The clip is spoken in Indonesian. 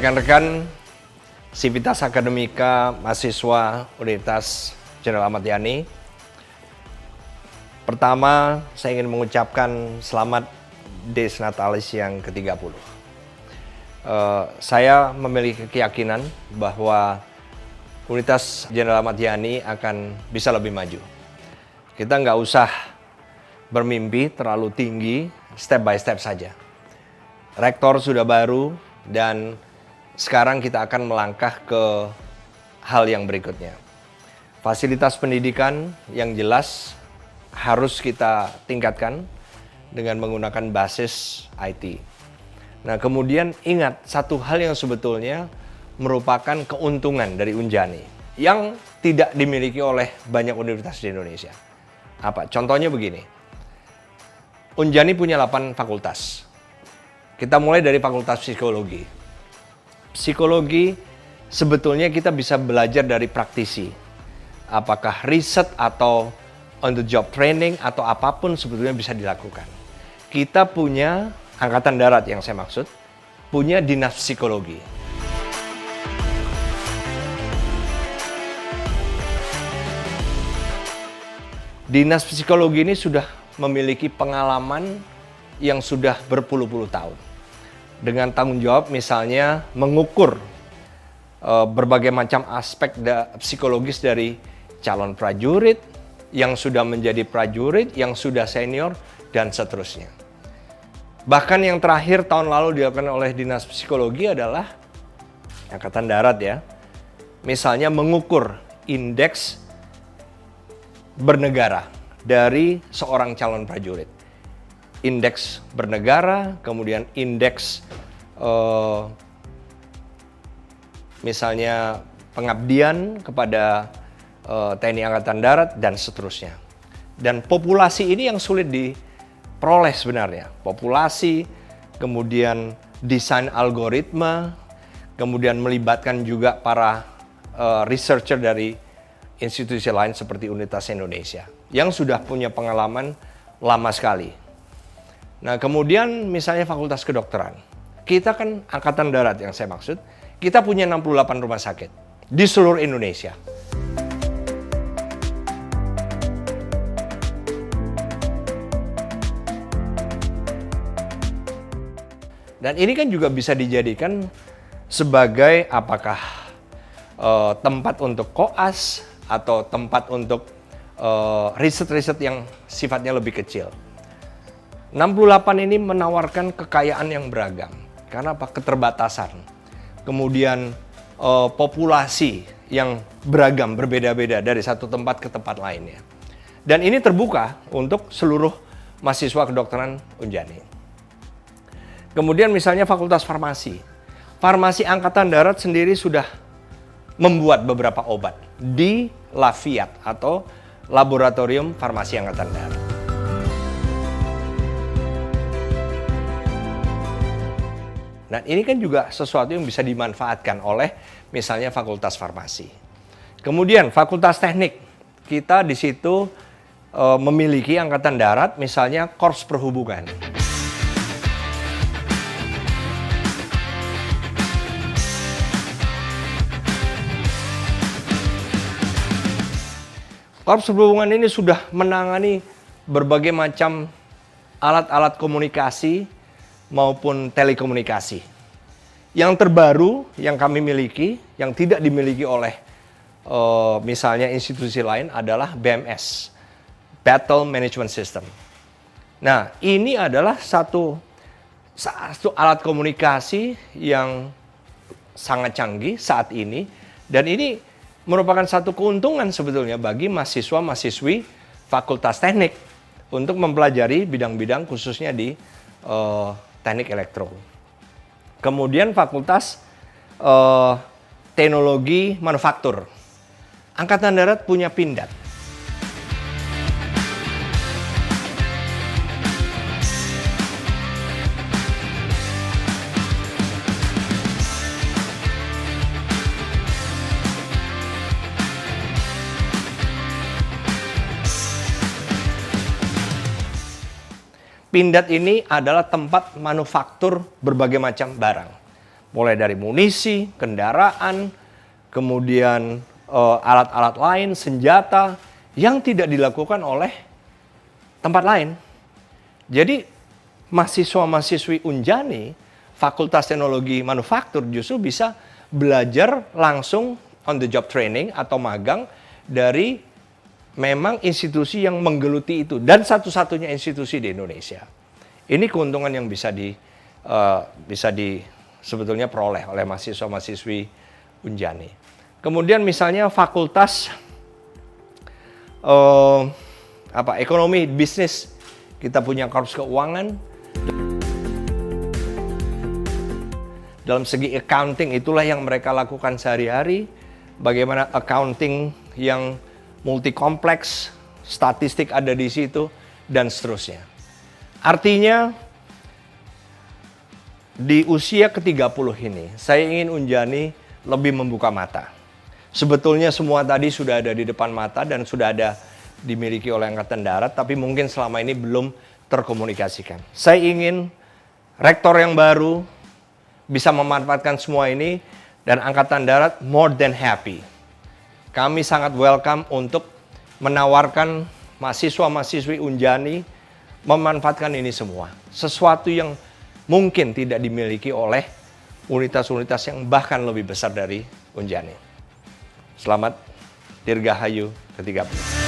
Rekan-rekan Sivitas Akademika mahasiswa Universitas Jenderal Ahmad Yani. Pertama, saya ingin mengucapkan selamat Des Natalis yang ke-30. Saya memiliki keyakinan bahwa Universitas Jenderal Ahmad Yani akan bisa lebih maju. Kita nggak usah bermimpi terlalu tinggi, step by step saja. Rektor sudah baru dan sekarang kita akan melangkah ke hal yang berikutnya. Fasilitas pendidikan yang jelas harus kita tingkatkan dengan menggunakan basis IT. Nah, kemudian ingat satu hal yang sebetulnya merupakan keuntungan dari Unjani yang tidak dimiliki oleh banyak universitas di Indonesia. Apa? Contohnya begini. Unjani punya 8 fakultas. Kita mulai dari Fakultas Psikologi. Psikologi sebetulnya kita bisa belajar dari praktisi. Apakah riset atau on the job training atau apapun sebetulnya bisa dilakukan. Kita punya Angkatan Darat yang saya maksud, punya Dinas Psikologi. Dinas Psikologi ini sudah memiliki pengalaman yang sudah berpuluh-puluh tahun. Dengan tanggung jawab misalnya mengukur berbagai macam aspek psikologis dari calon prajurit, yang sudah menjadi prajurit, yang sudah senior, dan seterusnya. Bahkan yang terakhir tahun lalu dilakukan oleh Dinas Psikologi adalah Angkatan Darat ya. Misalnya mengukur indeks bernegara dari seorang calon prajurit. Indeks bernegara, kemudian indeks misalnya pengabdian kepada TNI Angkatan Darat, dan seterusnya. Dan populasi ini yang sulit diperoleh sebenarnya. Populasi, kemudian desain algoritma, kemudian melibatkan juga para researcher dari institusi lain seperti Universitas Indonesia yang sudah punya pengalaman lama sekali. Nah, kemudian misalnya Fakultas Kedokteran. Kita kan Angkatan Darat yang saya maksud, kita punya 68 rumah sakit di seluruh Indonesia. Dan ini kan juga bisa dijadikan sebagai apakah tempat untuk koas atau tempat untuk riset-riset yang sifatnya lebih kecil. 68 ini menawarkan kekayaan yang beragam. Karena apa? Keterbatasan. Kemudian populasi yang beragam, berbeda-beda dari satu tempat ke tempat lainnya. Dan ini terbuka untuk seluruh mahasiswa kedokteran Unjani. Kemudian misalnya Fakultas Farmasi. Farmasi Angkatan Darat sendiri sudah membuat beberapa obat di Lafiat atau Laboratorium Farmasi Angkatan Darat. Dan ini kan juga sesuatu yang bisa dimanfaatkan oleh misalnya Fakultas Farmasi. Kemudian Fakultas Teknik, kita di situ memiliki Angkatan Darat misalnya Korps Perhubungan. Korps Perhubungan ini sudah menangani berbagai macam alat-alat komunikasi maupun telekomunikasi. Yang terbaru yang kami miliki, yang tidak dimiliki oleh misalnya institusi lain adalah BMS, Battle Management System. Nah, ini adalah satu alat komunikasi yang sangat canggih saat ini, dan ini merupakan satu keuntungan sebetulnya bagi mahasiswa-mahasiswi Fakultas Teknik untuk mempelajari bidang-bidang khususnya di teknik elektro. Kemudian Fakultas Teknologi Manufaktur. Angkatan Darat punya Pindad. Pindad ini adalah tempat manufaktur berbagai macam barang. mulai dari munisi, kendaraan, kemudian alat-alat lain, senjata yang tidak dilakukan oleh tempat lain. Jadi mahasiswa-mahasiswi Unjani, Fakultas Teknologi Manufaktur justru bisa belajar langsung on the job training atau magang dari memang institusi yang menggeluti itu dan satu-satunya institusi di Indonesia. Ini keuntungan yang bisa sebetulnya peroleh oleh mahasiswa-mahasiswi Unjani. Kemudian misalnya fakultas ekonomi, bisnis, kita punya korps keuangan. Dalam segi accounting itulah yang mereka lakukan sehari-hari. Bagaimana accounting yang multi kompleks, statistik ada di situ, dan seterusnya. Artinya, di usia ke-30 ini, saya ingin Unjani lebih membuka mata. Sebetulnya semua tadi sudah ada di depan mata dan sudah ada dimiliki oleh Angkatan Darat, tapi mungkin selama ini belum terkomunikasikan. Saya ingin rektor yang baru bisa memanfaatkan semua ini dan Angkatan Darat more than happy. Kami sangat welcome untuk menawarkan mahasiswa-mahasiswi Unjani memanfaatkan ini semua. Sesuatu yang mungkin tidak dimiliki oleh unitas-unitas yang bahkan lebih besar dari Unjani. Selamat Dirgahayu ke-30.